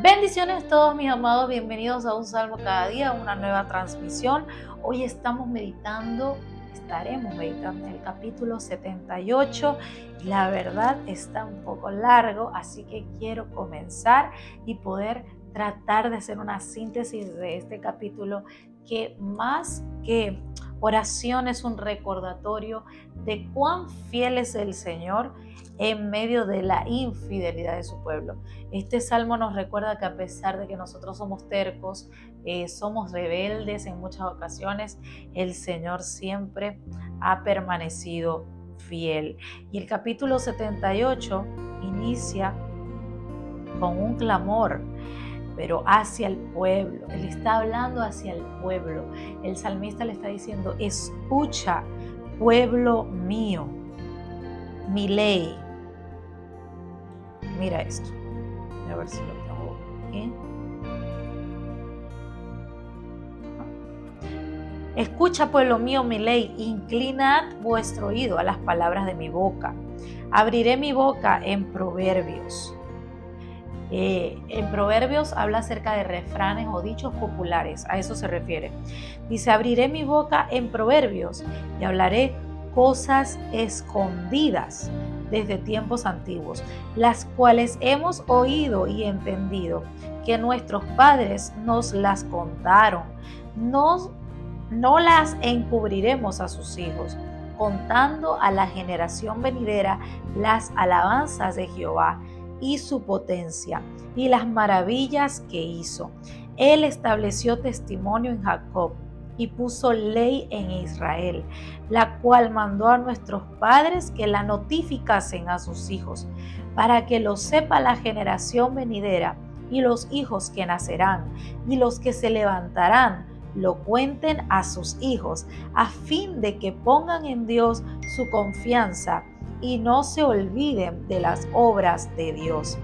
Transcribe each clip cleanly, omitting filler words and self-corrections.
Bendiciones a todos mis amados, bienvenidos a un Salmo cada día, una nueva transmisión. Hoy estaremos meditando en el capítulo 78. La verdad está un poco largo, así que quiero comenzar y poder tratar de hacer una síntesis de este capítulo que más que oración es un recordatorio de cuán fiel es el Señor en medio de la infidelidad de su pueblo. Este salmo nos recuerda que a pesar de que nosotros somos tercos, somos rebeldes en muchas ocasiones, el Señor siempre ha permanecido fiel. Y el capítulo 78 inicia con un clamor, pero hacia el pueblo. Él está hablando hacia el pueblo. El salmista le está diciendo: escucha, pueblo mío, mi ley. Mira esto. A ver si lo tengo aquí. Escucha, pueblo mío, mi ley, inclinad vuestro oído a las palabras de mi boca. Abriré mi boca en proverbios. En proverbios habla acerca de refranes o dichos populares, a eso se refiere. Dice: abriré mi boca en proverbios y hablaré cosas escondidas desde tiempos antiguos, las cuales hemos oído y entendido, que nuestros padres nos las contaron. No las encubriremos a sus hijos, contando a la generación venidera las alabanzas de Jehová y su potencia y las maravillas que hizo. Él estableció testimonio en Jacob y puso ley en Israel, la cual mandó a nuestros padres que la notificasen a sus hijos, para que lo sepa la generación venidera y los hijos que nacerán y los que se levantarán lo cuenten a sus hijos, a fin de que pongan en Dios su confianza y no se olviden de las obras de Dios,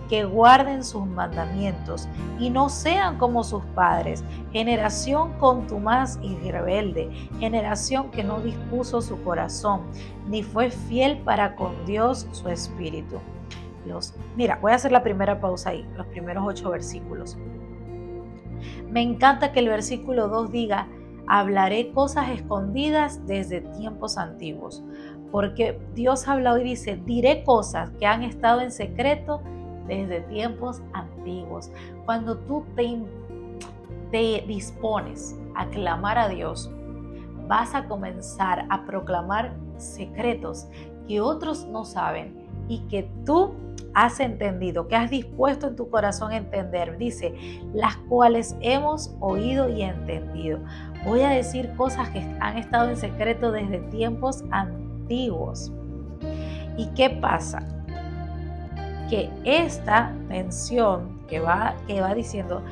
que guarden sus mandamientos y no sean como sus padres, generación contumaz y rebelde, generación que no dispuso su corazón, ni fue fiel para con Dios su espíritu. Mira, voy a hacer la primera pausa ahí, los primeros 8 versículos. Me encanta que el versículo 2 diga: hablaré cosas escondidas desde tiempos antiguos, porque Dios ha hablado y dice: diré cosas que han estado en secreto desde tiempos antiguos. Cuando tú te dispones a clamar a Dios, vas a comenzar a proclamar secretos que otros no saben y que tú has entendido, que has dispuesto en tu corazón a entender. Dice: las cuales hemos oído y entendido. Voy a decir cosas que han estado en secreto desde tiempos antiguos. ¿Y qué pasa? Que esta mención que va diciendo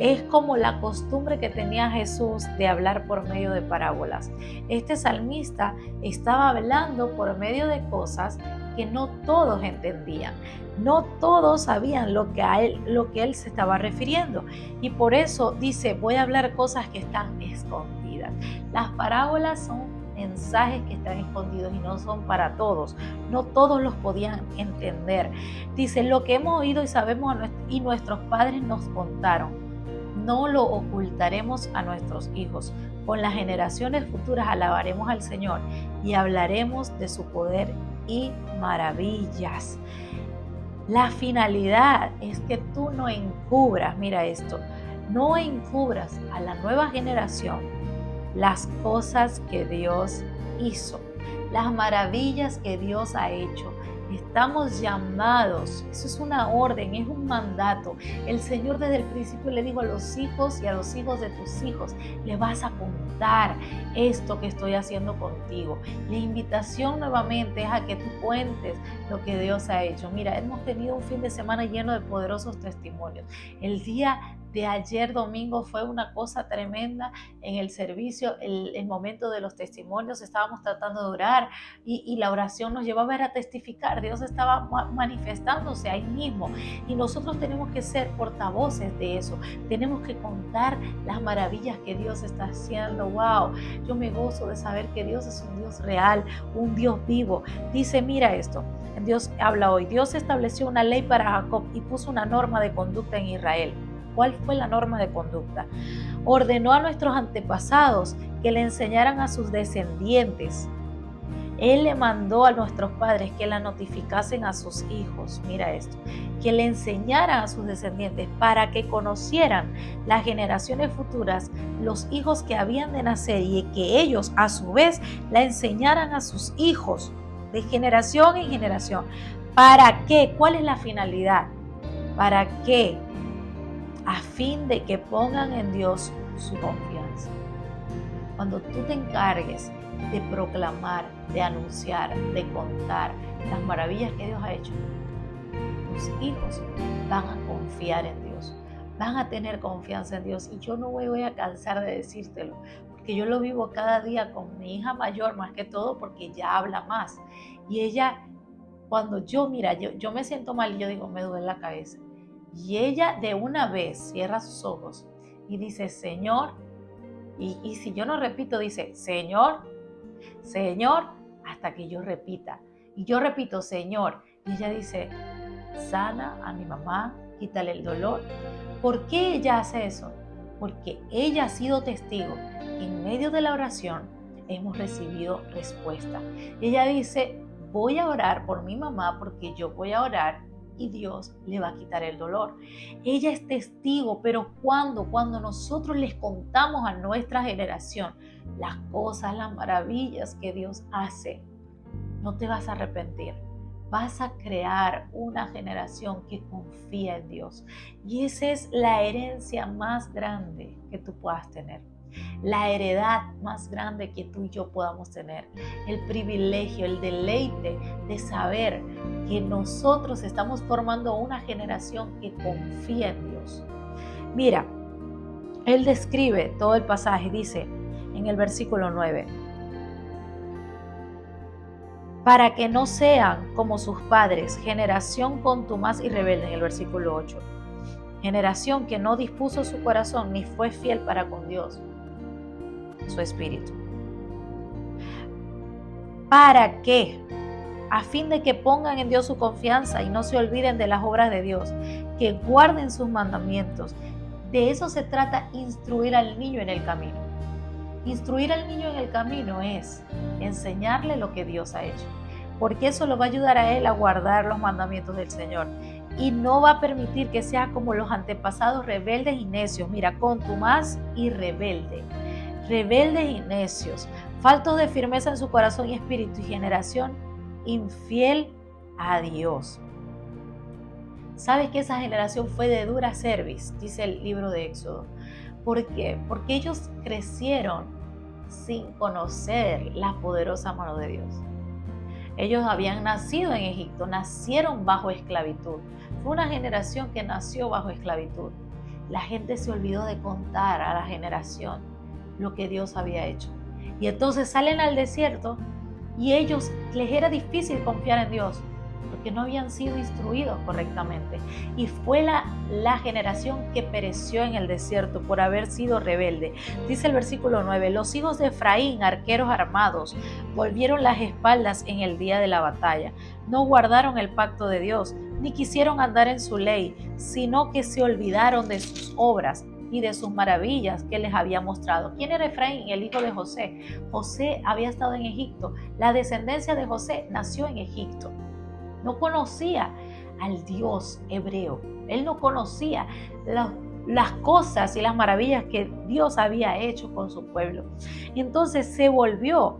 es como la costumbre que tenía Jesús de hablar por medio de parábolas. Este salmista estaba hablando por medio de cosas que no todos entendían, no todos sabían lo que él se estaba refiriendo, y por eso dice: voy a hablar cosas que están escondidas. Las parábolas son mensajes que están escondidos y no son para todos, no todos los podían entender. Dice: lo que hemos oído y sabemos y nuestros padres nos contaron, no lo ocultaremos a nuestros hijos. Con las generaciones futuras alabaremos al Señor y hablaremos de su poder y maravillas. La finalidad es que tú no encubras, mira esto, no encubras a la nueva generación las cosas que Dios hizo, las maravillas que Dios ha hecho. Estamos llamados, eso es una orden, es un mandato. El Señor desde el principio le dijo a los hijos y a los hijos de tus hijos: le vas a contar esto que estoy haciendo contigo. La invitación nuevamente es a que tú cuentes lo que Dios ha hecho. Mira, hemos tenido un fin de semana lleno de poderosos testimonios. El día de ayer domingo fue una cosa tremenda en el servicio, el momento de los testimonios. Estábamos tratando de orar y la oración nos llevaba a testificar. Dios estaba manifestándose ahí mismo y nosotros tenemos que ser portavoces de eso. Tenemos que contar las maravillas que Dios está haciendo diciendo, wow, yo me gozo de saber que Dios es un Dios real, un Dios vivo. Dice, mira esto, Dios habla hoy, Dios estableció una ley para Jacob y puso una norma de conducta en Israel. ¿Cuál fue la norma de conducta? Ordenó a nuestros antepasados que le enseñaran a sus descendientes. Él le mandó a nuestros padres que la notificasen a sus hijos, mira esto, que le enseñaran a sus descendientes para que conocieran las generaciones futuras, los hijos que habían de nacer y que ellos a su vez la enseñaran a sus hijos de generación en generación. ¿Para qué? ¿Cuál es la finalidad? ¿Para qué? A fin de que pongan en Dios su confianza. Cuando tú te encargues de proclamar, de anunciar, de contar las maravillas que Dios ha hecho, tus hijos van a confiar en Dios, van a tener confianza en Dios. Y yo no voy a cansar de decírtelo, porque yo lo vivo cada día con mi hija mayor, más que todo porque ella habla más. Y ella, cuando yo me siento mal y yo digo, me duele la cabeza. Y ella de una vez cierra sus ojos y dice, Señor, y si yo no repito, dice, Señor, Señor, hasta que yo repita. Y yo repito, Señor. Y ella dice, sana a mi mamá, quítale el dolor. ¿Por qué ella hace eso? Porque ella ha sido testigo. En medio de la oración hemos recibido respuesta. Ella dice, voy a orar por mi mamá porque yo voy a orar y Dios le va a quitar el dolor. Ella es testigo, pero cuando nosotros les contamos a nuestra generación las cosas, las maravillas que Dios hace, no te vas a arrepentir. Vas a crear una generación que confía en Dios. Y esa es la herencia más grande que tú puedas tener. La heredad más grande que tú y yo podamos tener. El privilegio, el deleite de saber que nosotros estamos formando una generación que confía en Dios. Mira, él describe todo el pasaje, dice en el versículo 9, para que no sean como sus padres, generación contumaz y rebelde, en el versículo 8, generación que no dispuso su corazón ni fue fiel para con Dios, su espíritu. ¿Para qué? A fin de que pongan en Dios su confianza y no se olviden de las obras de Dios, que guarden sus mandamientos. De eso se trata, instruir al niño en el camino. Instruir al niño en el camino es enseñarle lo que Dios ha hecho, porque eso lo va a ayudar a él a guardar los mandamientos del Señor y no va a permitir que sea como los antepasados rebeldes y necios. Mira, contumaz y rebeldes y necios, faltos de firmeza en su corazón y espíritu, y generación infiel a Dios. ¿Sabes que esa generación fue de dura cerviz? Dice el libro de Éxodo. ¿Por qué? Porque ellos crecieron sin conocer la poderosa mano de Dios. Ellos habían nacido en Egipto, nacieron bajo esclavitud. Fue una generación que nació bajo esclavitud. La gente se olvidó de contar a la generación lo que Dios había hecho. Y entonces salen al desierto y ellos les era difícil confiar en Dios porque no habían sido instruidos correctamente. Y fue la generación que pereció en el desierto por haber sido rebelde. Dice el versículo 9, los hijos de Efraín, arqueros armados, volvieron las espaldas en el día de la batalla. No guardaron el pacto de Dios, ni quisieron andar en su ley, sino que se olvidaron de sus obras y de sus maravillas que les había mostrado. ¿Quién era Efraín? El hijo de José. José había estado en Egipto. La descendencia de José nació en Egipto. No conocía al Dios hebreo. Él no conocía las cosas y las maravillas que Dios había hecho con su pueblo. Entonces se volvió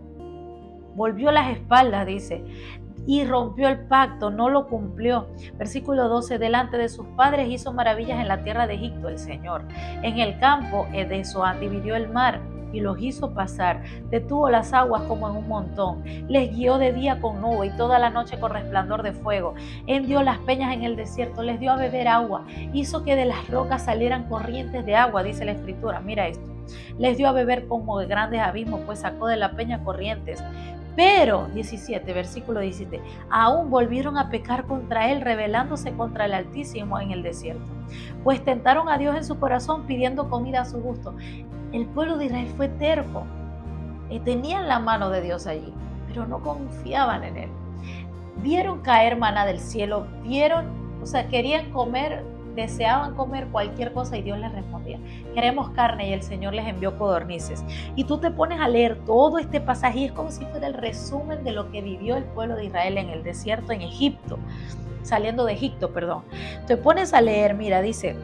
las espaldas, dice, y rompió el pacto, no lo cumplió. Versículo 12, delante de sus padres hizo maravillas en la tierra de Egipto el Señor. En el campo de Zoán dividió el mar y los hizo pasar, detuvo las aguas como en un montón, les guió de día con nube y toda la noche con resplandor de fuego, hendió las peñas en el desierto, les dio a beber agua, hizo que de las rocas salieran corrientes de agua, dice la Escritura, mira esto, les dio a beber como de grandes abismos, pues sacó de la peña corrientes. Pero, 17, versículo 17, aún volvieron a pecar contra él, rebelándose contra el Altísimo en el desierto. Pues tentaron a Dios en su corazón, pidiendo comida a su gusto. El pueblo de Israel fue terco. Tenían la mano de Dios allí, pero no confiaban en Él. Vieron caer maná del cielo, querían comer, deseaban comer cualquier cosa y Dios les respondía: queremos carne, y el Señor les envió codornices. Y tú te pones a leer todo este pasaje y es como si fuera el resumen de lo que vivió el pueblo de Israel en el desierto en Egipto, saliendo de Egipto, perdón. Te pones a leer, mira, dice: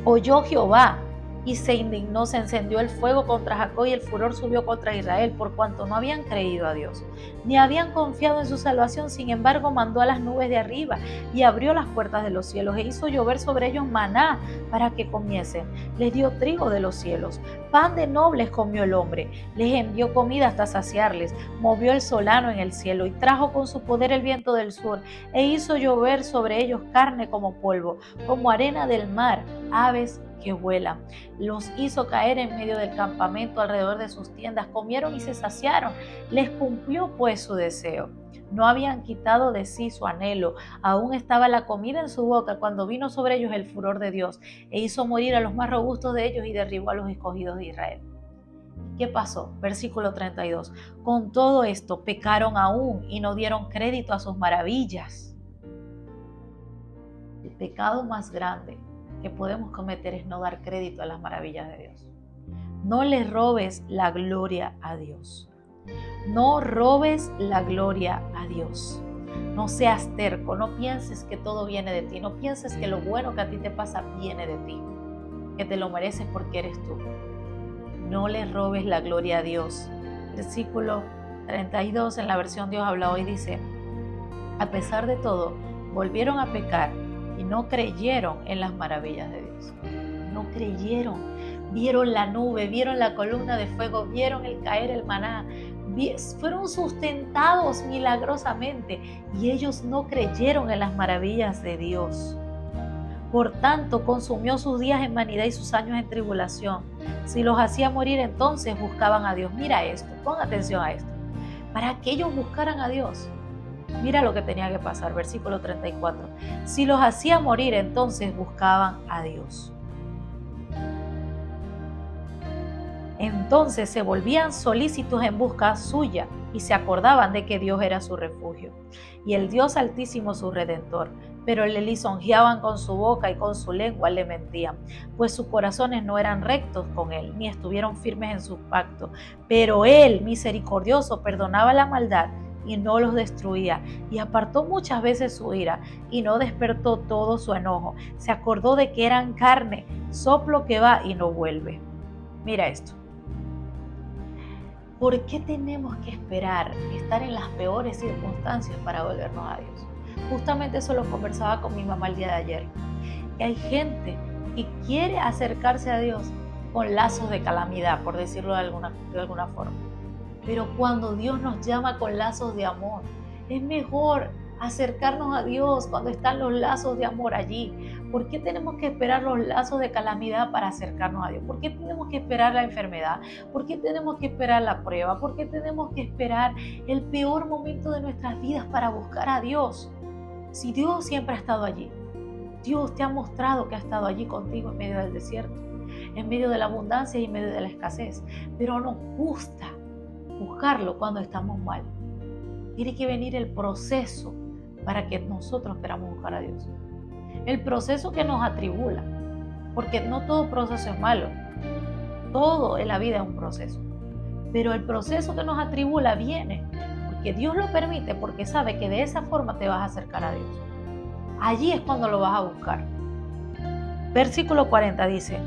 oyó Jehová y se indignó, se encendió el fuego contra Jacob y el furor subió contra Israel, por cuanto no habían creído a Dios, ni habían confiado en su salvación. Sin embargo, mandó a las nubes de arriba y abrió las puertas de los cielos e hizo llover sobre ellos maná para que comiesen. Les dio trigo de los cielos, pan de nobles comió el hombre, les envió comida hasta saciarles, movió el solano en el cielo y trajo con su poder el viento del sur e hizo llover sobre ellos carne como polvo, como arena del mar, aves que vuelan. Los hizo caer en medio del campamento alrededor de sus tiendas, comieron y se saciaron, les cumplió pues su deseo. No habían quitado de sí su anhelo, aún estaba la comida en su boca cuando vino sobre ellos el furor de Dios e hizo morir a los más robustos de ellos y derribó a los escogidos de Israel. ¿Qué pasó? Versículo 32. Con todo esto pecaron aún y no dieron crédito a sus maravillas. El pecado más grande que podemos cometer es no dar crédito a las maravillas de Dios. No le robes la gloria a Dios. No robes la gloria a Dios. No seas terco, no pienses que todo viene de ti, no pienses que lo bueno que a ti te pasa viene de ti, que te lo mereces porque eres tú. No le robes la gloria a Dios. Versículo 32 en la versión Dios habla hoy dice: a pesar de todo, volvieron a pecar y no creyeron en las maravillas de Dios. No creyeron. Vieron la nube, vieron la columna de fuego, vieron el caer el maná, fueron sustentados milagrosamente y ellos no creyeron en las maravillas de Dios. Por tanto, consumió sus días en vanidad y sus años en tribulación. Si los hacía morir, entonces buscaban a Dios. Mira esto, pon atención a esto. Para que ellos buscaran a Dios, mira lo que tenía que pasar, versículo 34. Si los hacía morir, entonces buscaban a Dios. Entonces se volvían solícitos en busca suya y se acordaban de que Dios era su refugio y el Dios Altísimo su Redentor. Pero le lisonjeaban con su boca y con su lengua le mentían, pues sus corazones no eran rectos con él, ni estuvieron firmes en su pacto. Pero él, misericordioso, perdonaba la maldad y no los destruía, y apartó muchas veces su ira, y no despertó todo su enojo. Se acordó de que eran carne, soplo que va y no vuelve. Mira esto. ¿Por qué tenemos que esperar estar en las peores circunstancias para volvernos a Dios? Justamente eso lo conversaba con mi mamá el día de ayer. Que hay gente que quiere acercarse a Dios con lazos de calamidad, por decirlo de alguna forma. Pero cuando Dios nos llama con lazos de amor, es mejor acercarnos a Dios cuando están los lazos de amor allí. ¿Por qué tenemos que esperar los lazos de calamidad para acercarnos a Dios? ¿Por qué tenemos que esperar la enfermedad? ¿Por qué tenemos que esperar la prueba? ¿Por qué tenemos que esperar el peor momento de nuestras vidas para buscar a Dios? Si Dios siempre ha estado allí, Dios te ha mostrado que ha estado allí contigo en medio del desierto, en medio de la abundancia y en medio de la escasez, pero nos gusta buscarlo cuando estamos mal. Tiene que venir el proceso para que nosotros queramos buscar a Dios. El proceso que nos atribula, porque no todo proceso es malo, todo en la vida es un proceso, pero el proceso que nos atribula viene porque Dios lo permite, porque sabe que de esa forma te vas a acercar a Dios. Allí es cuando lo vas a buscar. Versículo 40 dice: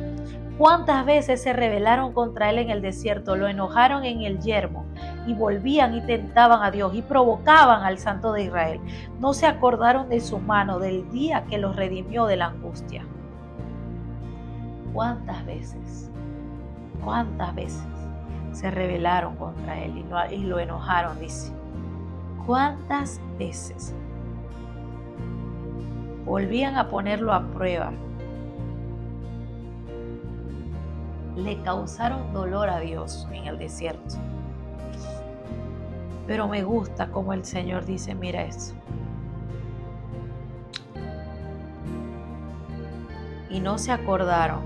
¿cuántas veces se rebelaron contra él en el desierto? Lo enojaron en el yermo y volvían y tentaban a Dios y provocaban al Santo de Israel. No se acordaron de su mano, del día que los redimió de la angustia. ¿Cuántas veces se rebelaron contra él y lo enojaron? Dice. ¿Cuántas veces volvían a ponerlo a prueba? Le causaron dolor a Dios en el desierto. Pero me gusta como el Señor dice, mira esto. Y no se acordaron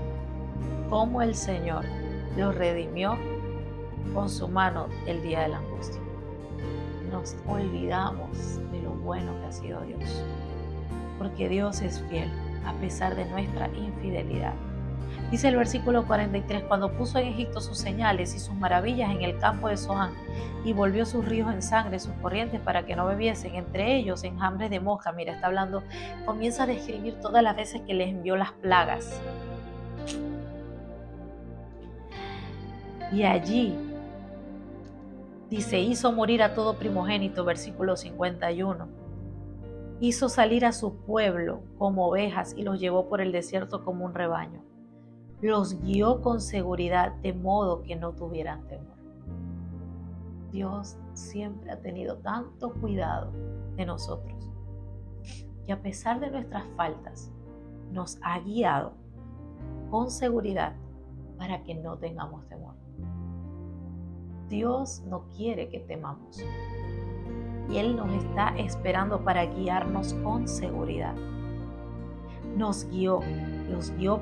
cómo el Señor los redimió con su mano el día de la angustia. Nos olvidamos de lo bueno que ha sido Dios, porque Dios es fiel a pesar de nuestra infidelidad. Dice el versículo 43, cuando puso en Egipto sus señales y sus maravillas en el campo de Zoán, y volvió sus ríos en sangre, sus corrientes para que no bebiesen, entre ellos enjambres de mosca. Mira, está hablando, comienza a describir todas las veces que les envió las plagas. Y allí, dice, hizo morir a todo primogénito, versículo 51. Hizo salir a su pueblo como ovejas y los llevó por el desierto como un rebaño. Los guió con seguridad de modo que no tuvieran temor. Dios siempre ha tenido tanto cuidado de nosotros y a pesar de nuestras faltas nos ha guiado con seguridad para que no tengamos temor. Dios no quiere que temamos y Él nos está esperando para guiarnos con seguridad. Los guió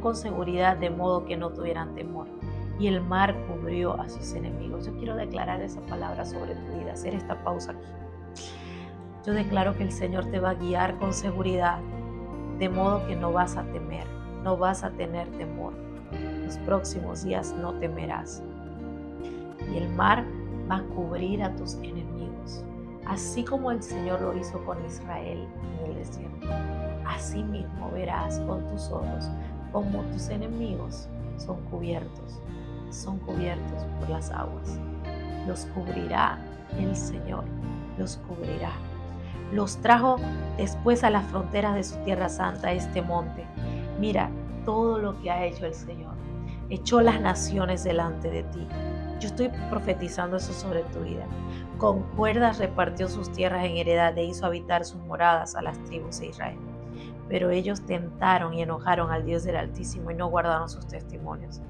con seguridad de modo que no tuvieran temor. Y el mar cubrió a sus enemigos. Yo quiero declarar esa palabra sobre tu vida, hacer esta pausa aquí. Yo declaro que el Señor te va a guiar con seguridad, de modo que no vas a temer, no vas a tener temor. Los próximos días no temerás. Y el mar va a cubrir a tus enemigos, así como el Señor lo hizo con Israel en el desierto. Así mismo verás con tus ojos como tus enemigos son cubiertos por las aguas. Los cubrirá el Señor, los cubrirá. Los trajo después a las fronteras de su tierra santa, este monte. Mira todo lo que ha hecho el Señor. Echó las naciones delante de ti. Yo estoy profetizando eso sobre tu vida. Con cuerdas repartió sus tierras en heredad e hizo habitar sus moradas a las tribus de Israel. Pero ellos tentaron y enojaron al Dios del Altísimo y no guardaron sus testimonios,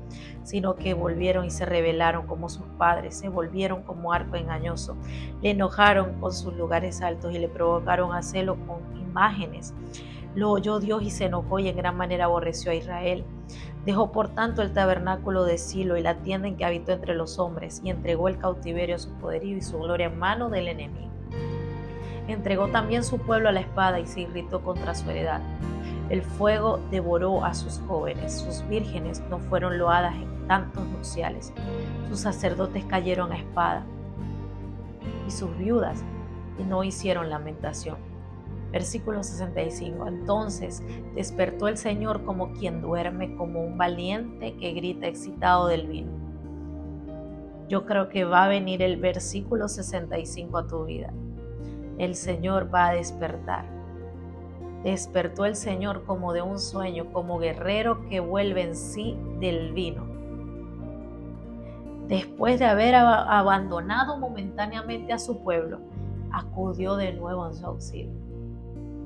sino que volvieron y se rebelaron como sus padres, se volvieron como arco engañoso, le enojaron con sus lugares altos y le provocaron a celo con imágenes. Lo oyó Dios y se enojó y en gran manera aborreció a Israel. Dejó por tanto el tabernáculo de Silo y la tienda en que habitó entre los hombres y entregó el cautiverio a su poderío y su gloria en mano del enemigo. Entregó también su pueblo a la espada y se irritó contra su heredad. El fuego devoró a sus jóvenes, sus vírgenes no fueron loadas en tantos nupciales, sus sacerdotes cayeron a espada y sus viudas no hicieron lamentación. Versículo 65. Entonces despertó el Señor como quien duerme, como un valiente que grita excitado del vino. Yo creo que va a venir el versículo 65 a tu vida. El Señor va a despertar. Despertó el Señor como de un sueño, como guerrero que vuelve en sí del vino. Después de haber abandonado momentáneamente a su pueblo, acudió de nuevo en su auxilio.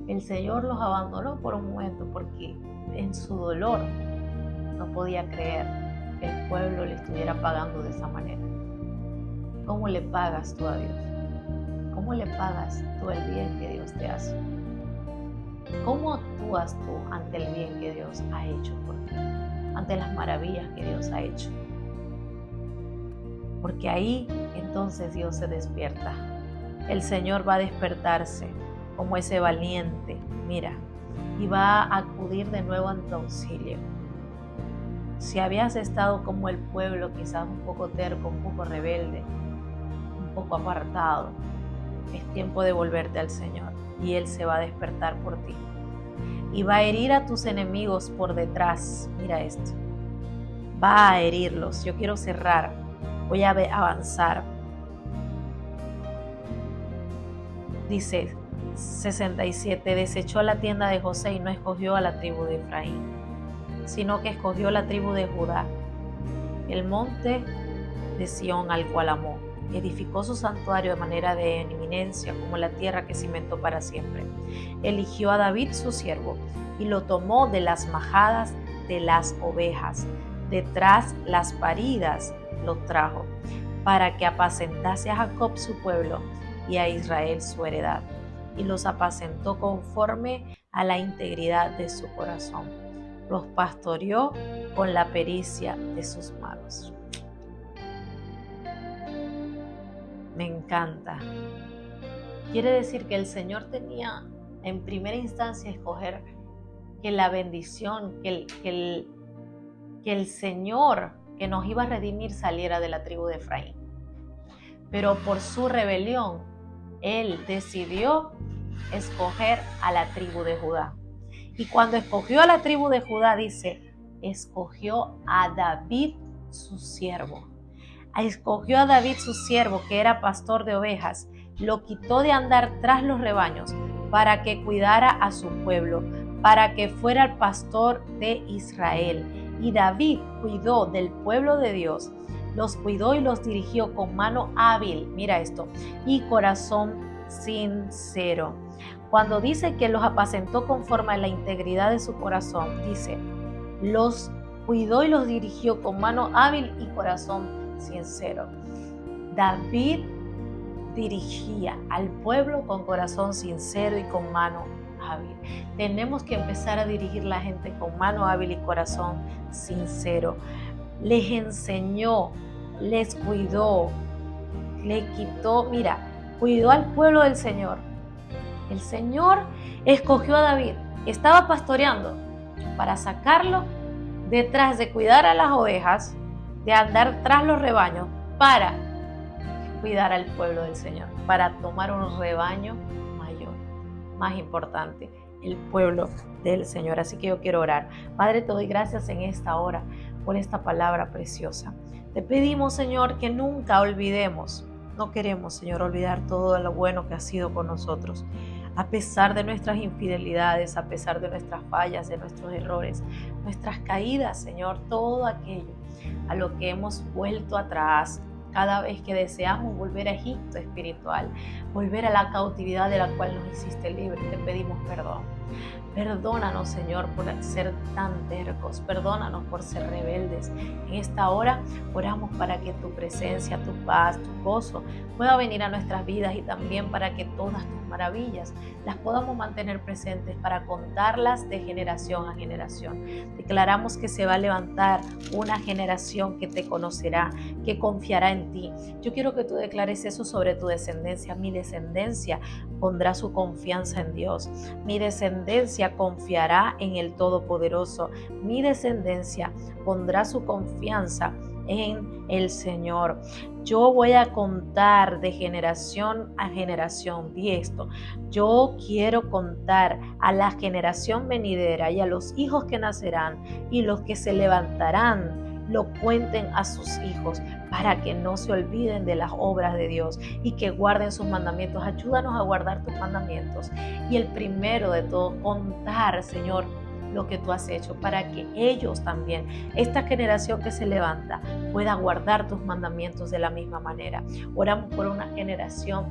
El Señor los abandonó por un momento porque en su dolor no podía creer que el pueblo le estuviera pagando de esa manera. ¿Cómo le pagas tú a Dios? ¿Cómo le pagas tú el bien que Dios te hace? ¿Cómo actúas tú ante el bien que Dios ha hecho por ti? Ante las maravillas que Dios ha hecho. Porque ahí entonces Dios se despierta. El Señor va a despertarse como ese valiente, mira, y va a acudir de nuevo en tu auxilio. Si habías estado como el pueblo, quizás un poco terco, un poco rebelde, un poco apartado, es tiempo de volverte al Señor y Él se va a despertar por ti. Y va a herir a tus enemigos por detrás. Mira esto. Va a herirlos. Yo quiero cerrar. Voy a avanzar. Dice 67. Desechó la tienda de José y no escogió a la tribu de Efraín, sino que escogió la tribu de Judá, el monte de Sión al cual amó. Edificó su santuario de manera de eminencia, como la tierra que cimentó para siempre. Eligió a David su siervo y lo tomó de las majadas de las ovejas. Detrás las paridas lo trajo, para que apacentase a Jacob su pueblo y a Israel su heredad. Y los apacentó conforme a la integridad de su corazón. Los pastoreó con la pericia de sus manos. encanta. Quiere decir que el Señor tenía en primera instancia escoger que la bendición, que el Señor que nos iba a redimir saliera de la tribu de Efraín. Pero por su rebelión, Él decidió escoger a la tribu de Judá. Y cuando escogió a la tribu de Judá, dice, escogió a David su siervo. Escogió a David su siervo, que era pastor de ovejas, lo quitó de andar tras los rebaños para que cuidara a su pueblo, para que fuera el pastor de Israel. Y David cuidó del pueblo de Dios, los cuidó y los dirigió con mano hábil, mira esto, y corazón sincero. Cuando dice que los apacentó conforme a la integridad de su corazón, dice, los cuidó y los dirigió con mano hábil y corazón sincero. David dirigía al pueblo con corazón sincero y con mano hábil. Tenemos que empezar a dirigir la gente con mano hábil y corazón sincero. Les enseñó, les cuidó, le quitó, mira, cuidó al pueblo del Señor. El Señor escogió a David, estaba pastoreando para sacarlo detrás de cuidar a las ovejas, de andar tras los rebaños, para cuidar al pueblo del Señor, para tomar un rebaño mayor, más importante, el pueblo del Señor. Así que yo quiero orar. Padre, te doy gracias en esta hora por esta palabra preciosa. Te pedimos, Señor, que nunca olvidemos. No queremos, Señor, olvidar todo lo bueno que has sido con nosotros. A pesar de nuestras infidelidades, a pesar de nuestras fallas, de nuestros errores, nuestras caídas, Señor, todo aquello a lo que hemos vuelto atrás, cada vez que deseamos volver a Egipto espiritual, volver a la cautividad de la cual nos hiciste libres, te pedimos perdón. Perdónanos, Señor, por ser tan tercos. Perdónanos por ser rebeldes. En esta hora oramos para que tu presencia, tu paz, tu gozo pueda venir a nuestras vidas y también para que todas tus maravillas las podamos mantener presentes para contarlas de generación a generación. Declaramos que se va a levantar una generación que te conocerá, que confiará en ti. Yo quiero que tú declares eso sobre tu descendencia. Mi descendencia pondrá su confianza en Dios. Mi descendencia confiará en el Todopoderoso. Mi descendencia pondrá su confianza en el Señor. Yo voy a contar de generación a generación. Di esto. Yo quiero contar a la generación venidera y a los hijos que nacerán y los que se levantarán, lo cuenten a sus hijos para que no se olviden de las obras de Dios y que guarden sus mandamientos. Ayúdanos a guardar tus mandamientos. Y el primero de todo, contar, Señor, lo que tú has hecho para que ellos también, esta generación que se levanta, pueda guardar tus mandamientos de la misma manera. Oramos por una generación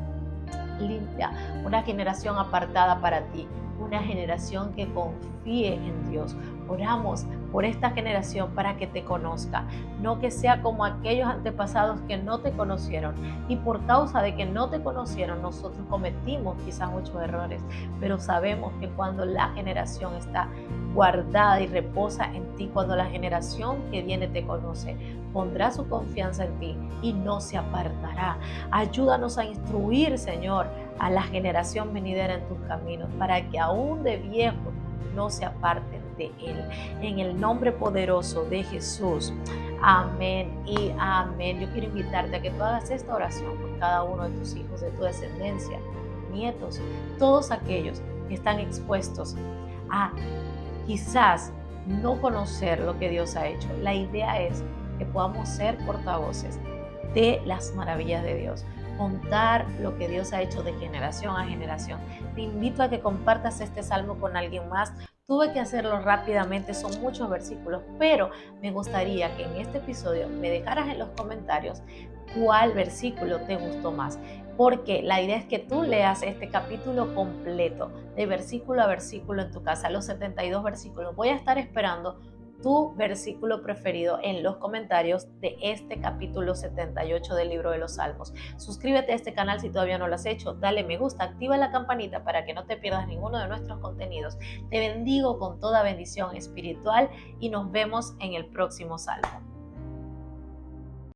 limpia, una generación apartada para ti, una generación que confíe en Dios. Oramos por esta generación para que te conozca, no que sea como aquellos antepasados que no te conocieron y por causa de que no te conocieron nosotros cometimos quizás muchos errores, pero sabemos que cuando la generación está guardada y reposa en ti, cuando la generación que viene te conoce, pondrá su confianza en ti y no se apartará. Ayúdanos a instruir, Señor, a la generación venidera en tus caminos para que aún de viejos no se aparten de Él. En el nombre poderoso de Jesús. Amén y amén. Yo quiero invitarte a que tú hagas esta oración por cada uno de tus hijos, de tu descendencia, nietos, todos aquellos que están expuestos a quizás no conocer lo que Dios ha hecho. La idea es que podamos ser portavoces de las maravillas de Dios, contar lo que Dios ha hecho de generación a generación. Te invito a que compartas este salmo con alguien más. Tuve que hacerlo rápidamente, son muchos versículos, pero me gustaría que en este episodio me dejaras en los comentarios cuál versículo te gustó más, porque la idea es que tú leas este capítulo completo, de versículo a versículo en tu casa, los 72 versículos. Voy a estar esperando tu versículo preferido en los comentarios de este capítulo 78 del libro de los Salmos. Suscríbete a este canal si todavía no lo has hecho, dale me gusta, activa la campanita para que no te pierdas ninguno de nuestros contenidos. Te bendigo con toda bendición espiritual y nos vemos en el próximo Salmo.